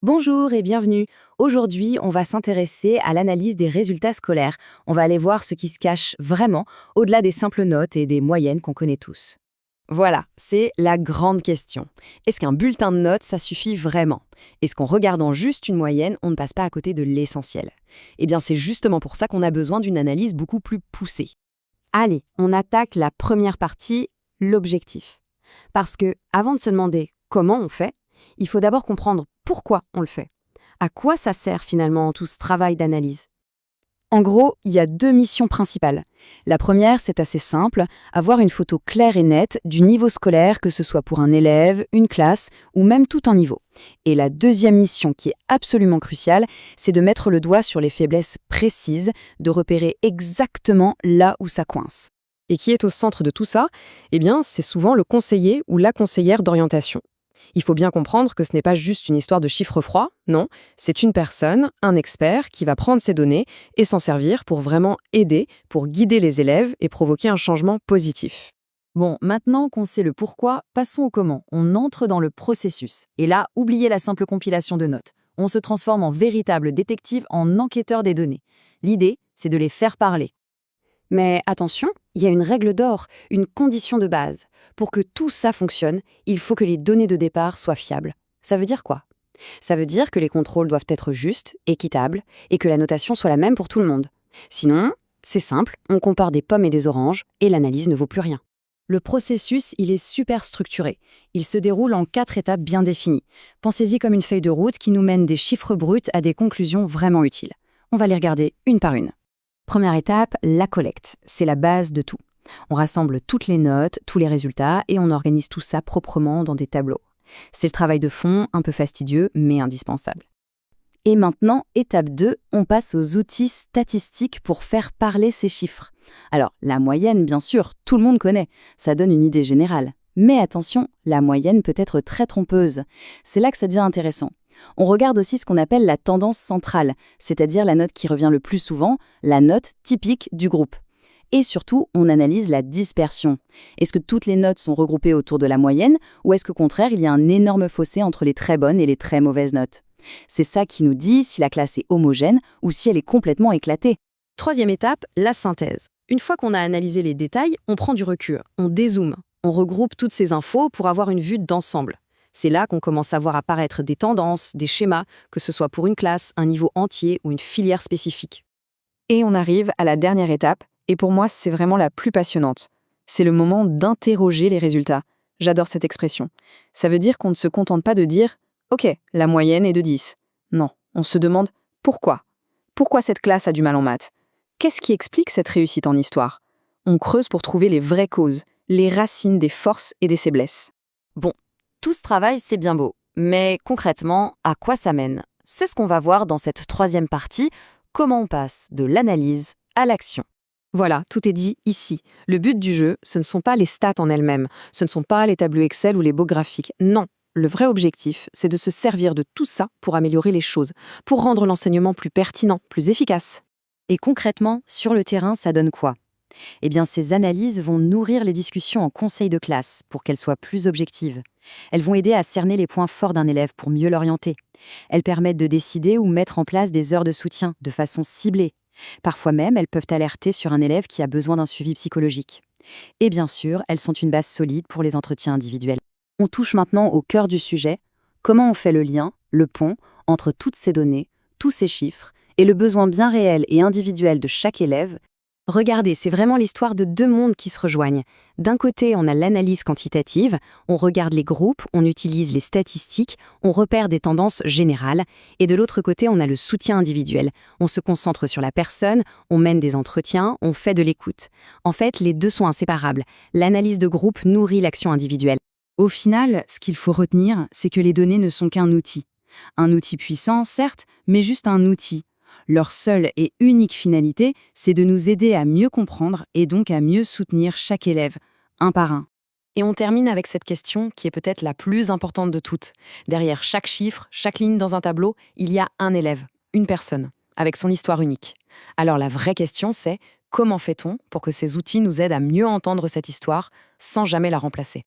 Bonjour et bienvenue. Aujourd'hui, on va s'intéresser à l'analyse des résultats scolaires. On va aller voir ce qui se cache vraiment au-delà des simples notes et des moyennes qu'on connaît tous. Voilà, c'est la grande question. Est-ce qu'un bulletin de notes, ça suffit vraiment? Est-ce qu'en regardant juste une moyenne, on ne passe pas à côté de l'essentiel? Eh bien, c'est justement pour ça qu'on a besoin d'une analyse beaucoup plus poussée. Allez, on attaque la première partie, l'objectif. Parce que, avant de se demander comment on fait, il faut d'abord comprendre pourquoi on le fait. À quoi ça sert finalement tout ce travail d'analyse? En gros, il y a deux missions principales. La première, c'est assez simple, avoir une photo claire et nette du niveau scolaire, que ce soit pour un élève, une classe ou même tout un niveau. Et la deuxième mission, qui est absolument cruciale, c'est de mettre le doigt sur les faiblesses précises, de repérer exactement là où ça coince. Et qui est au centre de tout ça? Eh bien, c'est souvent le conseiller ou la conseillère d'orientation. Il faut bien comprendre que ce n'est pas juste une histoire de chiffres froids, non, c'est une personne, un expert, qui va prendre ces données et s'en servir pour vraiment aider, pour guider les élèves et provoquer un changement positif. Bon, maintenant qu'on sait le pourquoi, passons au comment. On entre dans le processus. Et là, oubliez la simple compilation de notes. On se transforme en véritable détective, en enquêteur des données. L'idée, c'est de les faire parler. Mais attention, il y a une règle d'or, une condition de base. Pour que tout ça fonctionne, il faut que les données de départ soient fiables. Ça veut dire quoi? Ça veut dire que les contrôles doivent être justes, équitables, et que la notation soit la même pour tout le monde. Sinon, c'est simple, on compare des pommes et des oranges, et l'analyse ne vaut plus rien. Le processus, il est super structuré. Il se déroule en 4 étapes bien définies. Pensez-y comme une feuille de route qui nous mène des chiffres bruts à des conclusions vraiment utiles. On va les regarder une par une. Première étape, la collecte. C'est la base de tout. On rassemble toutes les notes, tous les résultats et on organise tout ça proprement dans des tableaux. C'est le travail de fond, un peu fastidieux, mais indispensable. Et maintenant, étape 2, on passe aux outils statistiques pour faire parler ces chiffres. Alors, la moyenne, bien sûr, tout le monde connaît, ça donne une idée générale. Mais attention, la moyenne peut être très trompeuse. C'est là que ça devient intéressant. On regarde aussi ce qu'on appelle la tendance centrale, c'est-à-dire la note qui revient le plus souvent, la note typique du groupe. Et surtout, on analyse la dispersion. Est-ce que toutes les notes sont regroupées autour de la moyenne, ou est-ce qu'au contraire, il y a un énorme fossé entre les très bonnes et les très mauvaises notes? C'est ça qui nous dit si la classe est homogène ou si elle est complètement éclatée. Troisième étape, la synthèse. Une fois qu'on a analysé les détails, on prend du recul, on dézoome, on regroupe toutes ces infos pour avoir une vue d'ensemble. C'est là qu'on commence à voir apparaître des tendances, des schémas, que ce soit pour une classe, un niveau entier ou une filière spécifique. Et on arrive à la dernière étape, et pour moi, c'est vraiment la plus passionnante. C'est le moment d'interroger les résultats. J'adore cette expression. Ça veut dire qu'on ne se contente pas de dire « Ok, la moyenne est de 10 ». Non, on se demande « Pourquoi ? Pourquoi cette classe a du mal en maths ? Qu'est-ce qui explique cette réussite en histoire ?» On creuse pour trouver les vraies causes, les racines des forces et des faiblesses. Bon, tout ce travail, c'est bien beau. Mais concrètement, à quoi ça mène? C'est ce qu'on va voir dans cette troisième partie, comment on passe de l'analyse à l'action. Voilà, tout est dit ici. Le but du jeu, ce ne sont pas les stats en elles-mêmes, ce ne sont pas les tableaux Excel ou les beaux graphiques. Non, le vrai objectif, c'est de se servir de tout ça pour améliorer les choses, pour rendre l'enseignement plus pertinent, plus efficace. Et concrètement, sur le terrain, ça donne quoi? Eh bien, ces analyses vont nourrir les discussions en conseil de classe pour qu'elles soient plus objectives. Elles vont aider à cerner les points forts d'un élève pour mieux l'orienter. Elles permettent de décider ou mettre en place des heures de soutien de façon ciblée. Parfois même, elles peuvent alerter sur un élève qui a besoin d'un suivi psychologique. Et bien sûr, elles sont une base solide pour les entretiens individuels. On touche maintenant au cœur du sujet, comment on fait le lien, le pont, entre toutes ces données, tous ces chiffres, et le besoin bien réel et individuel de chaque élève. Regardez, c'est vraiment l'histoire de deux mondes qui se rejoignent. D'un côté, on a l'analyse quantitative, on regarde les groupes, on utilise les statistiques, on repère des tendances générales. Et de l'autre côté, on a le soutien individuel. On se concentre sur la personne, on mène des entretiens, on fait de l'écoute. En fait, les deux sont inséparables. L'analyse de groupe nourrit l'action individuelle. Au final, ce qu'il faut retenir, c'est que les données ne sont qu'un outil. Un outil puissant, certes, mais juste un outil. Leur seule et unique finalité, c'est de nous aider à mieux comprendre et donc à mieux soutenir chaque élève, un par un. Et on termine avec cette question qui est peut-être la plus importante de toutes. Derrière chaque chiffre, chaque ligne dans un tableau, il y a un élève, une personne, avec son histoire unique. Alors la vraie question, c'est comment fait-on pour que ces outils nous aident à mieux entendre cette histoire sans jamais la remplacer?